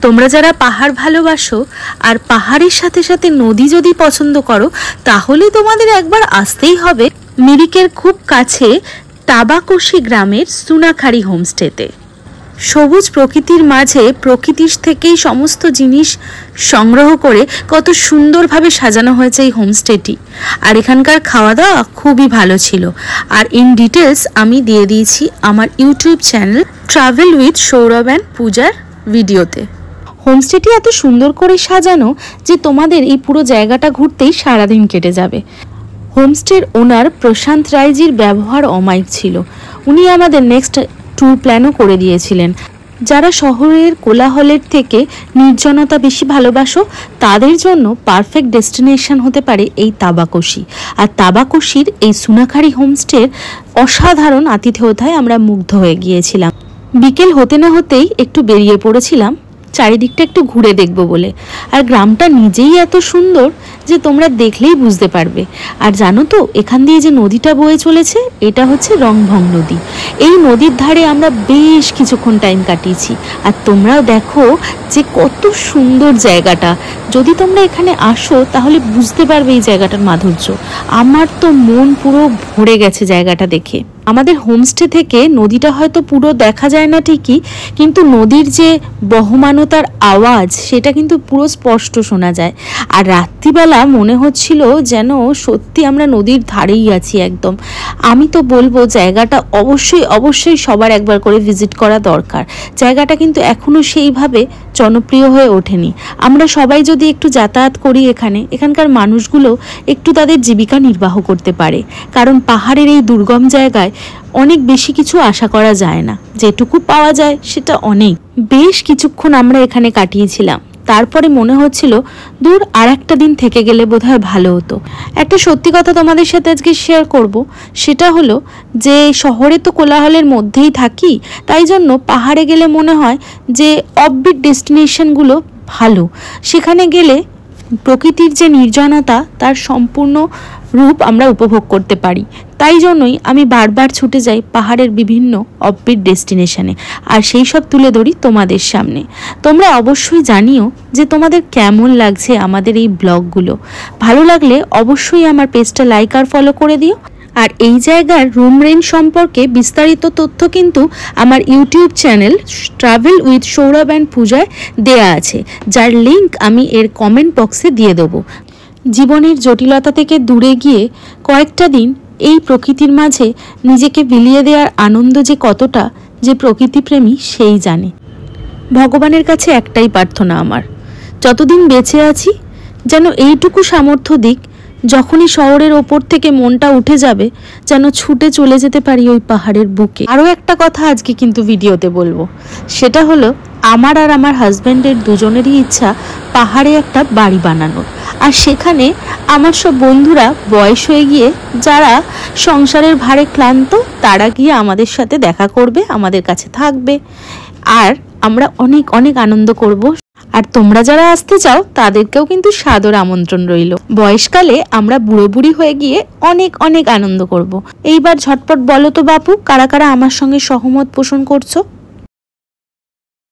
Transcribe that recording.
তোমরা যারা পাহাড় ভালোবাসো আর পাহাড়ের সাথে সাথে নদী যদি পছন্দ করো তাহলে তোমাদের একবার আসতেই হবে মিরিকের খুব কাছে তাবাকোশি গ্রামের সুনাখারি হোমস্টেতে। সবুজ প্রকৃতির মাঝে প্রকৃতির থেকেই সমস্ত জিনিস সংগ্রহ করে কত সুন্দরভাবে সাজানো হয়েছে এই হোমস্টেটি। আর এখানকার খাওয়া দাওয়া খুবই ভালো ছিল। আর ইন ডিটেলস আমি দিয়ে দিয়েছি আমার YouTube channel travel with Sourav and পূজার ভিডিওতে। হোমস্টেটি এত সুন্দর করে সাজানো যে তোমাদের এই পুরো জায়গাটা ঘুরতেই সারাদিন কেটে যাবে। হোমস্টের ওনার প্রশান্ত রায়জির ব্যবহার অমায়িক ছিল। উনি আমাদের নেক্সট ট্যুর প্ল্যানও করে দিয়েছিলেন। যারা শহরের কোলাহলের থেকে নির্জনতা বেশি ভালোবাসো তাদের জন্য পারফেক্ট ডেস্টিনেশন হতে পারে এই তাবাকোশি। আর তাবাকোশির এই সুনাখারি হোমস্টের অসাধারণ আতিথেয়তায় আমরা মুগ্ধ হয়ে গিয়েছিলাম। বিকেল হতে না হতেই একটু বেরিয়ে পড়েছিলাম চারিদিকটা একটু ঘুরে দেখব বলে। আর গ্রামটা নিজেই এত সুন্দর যে তোমরা দেখলেই বুঝতে পারবে। আর জানো তো এখান দিয়ে যে নদীটা বয়ে চলেছে এটা হচ্ছে রংভং নদী। এই নদীর ধারে আমরা বেশ কিছুক্ষণ টাইম কাটিয়েছি। আর তোমরাও দেখো যে কত সুন্দর জায়গাটা। যদি তোমরা এখানে আসো তাহলে বুঝতে পারবে এই জায়গাটার মাধুর্য। আমার তো মন পুরো ভরে গেছে জায়গাটা দেখে। আমাদের হোমস্টে থেকে নদীটা হয়তো পুরো দেখা যায় না ঠিকই, কিন্তু নদীর যে বহমানতার আওয়াজ সেটা কিন্তু পুরো স্পষ্ট শোনা যায়। আর রাত্রিবেলা মনে হচ্ছিল যেন সত্যি আমরা নদীর ধারেই আছি একদম। আমি তো বলবো জায়গাটা অবশ্যই সবার একবার করে ভিজিট করা দরকার। জায়গাটা কিন্তু এখনো সেইভাবে জনপ্রিয় হয়ে ওঠেনি। আমরা সবাই যদি একটু যাতায়াত করি এখানকার মানুষগুলো একটু তাদের জীবিকা নির্বাহ করতে পারে। কারণ পাহাড়ের এই দুর্গম জায়গায় অনেক বেশি কিছু আশা করা যায় না, যেটুকু পাওয়া যায় সেটা অনেক। বেশ কিছুক্ষণ আমরা এখানে কাটিয়েছিলাম। তারপরে মনে হচ্ছিল দূর আর একটা দিন থেকে গেলে বোধহয় ভালো হতো। একটা সত্যি কথা তোমাদের সাথে আজকে শেয়ার করব, সেটা হলো যে শহরে তো কোলাহলের মধ্যেই থাকি, তাই জন্য পাহাড়ে গেলে মনে হয় যে অফবিট ডেস্টিনেশনগুলো ভালো। সেখানে গেলে প্রকৃতির যে নির্জনতা তার সম্পূর্ণ রূপ আমরা উপভোগ করতে পারি। তাই জন্যই আমি বারবার ছুটে যাই পাহাড়ের বিভিন্ন অফবিট ডেস্টিনেশনে, আর সেই সব তুলে ধরি তোমাদের সামনে। তোমরা অবশ্যই জানিও যে তোমাদের কেমন লাগছে আমাদের এই ব্লগগুলো। ভালো লাগলে অবশ্যই আমার পেজটা লাইক আর ফলো করে দিও। আর এই জায়গার রুম রেন্ট সম্পর্কে বিস্তারিত তথ্য কিন্তু আমার YouTube channel travel with Sourav and পূজায় দেয়া আছে, যার লিঙ্ক আমি এর কমেন্ট বক্সে দিয়ে দেবো। জীবনের জটিলতা থেকে দূরে গিয়ে কয়েকটা দিন এই প্রকৃতির মাঝে নিজেকে বিলিয়ে দেওয়ার আনন্দ যে কতটা, যে প্রকৃতিপ্রেমী সেই জানে। ভগবানের কাছে একটাই প্রার্থনা আমার, যতদিন বেঁচে আছি যেন এইটুকু সামর্থ্য দিক, যখনই শহরের ওপর থেকে মনটা উঠে যাবে যেন ছুটে চলে যেতে পারি ওই পাহাড়ের বুকে। আরও একটা কথা আজকে কিন্তু ভিডিওতে বলবো, সেটা হলো আমার আর আমার হাজব্যান্ডের দুজনেরই ইচ্ছা পাহাড়ে একটা বাড়ি বানানোর। আর সেখানে আমার সব বন্ধুরা বয়স হয়ে গিয়ে যারা সংসারের ভারে ক্লান্ত তারা গিয়ে আমাদের সাথে দেখা করবে, আমাদের কাছে থাকবে, আর আমরা অনেক অনেক আনন্দ করব। আর তোমরা যারা আসতে চাও তাদেরকেও কিন্তু সাদর আমন্ত্রণ রইল। বয়সকালে আমরা বুড়ো বুড়ি হয়ে গিয়ে অনেক অনেক আনন্দ করব। এইবার ঝটপট বলো তো বাপু, কারা কারা আমার সঙ্গে সহমত পোষণ করছো?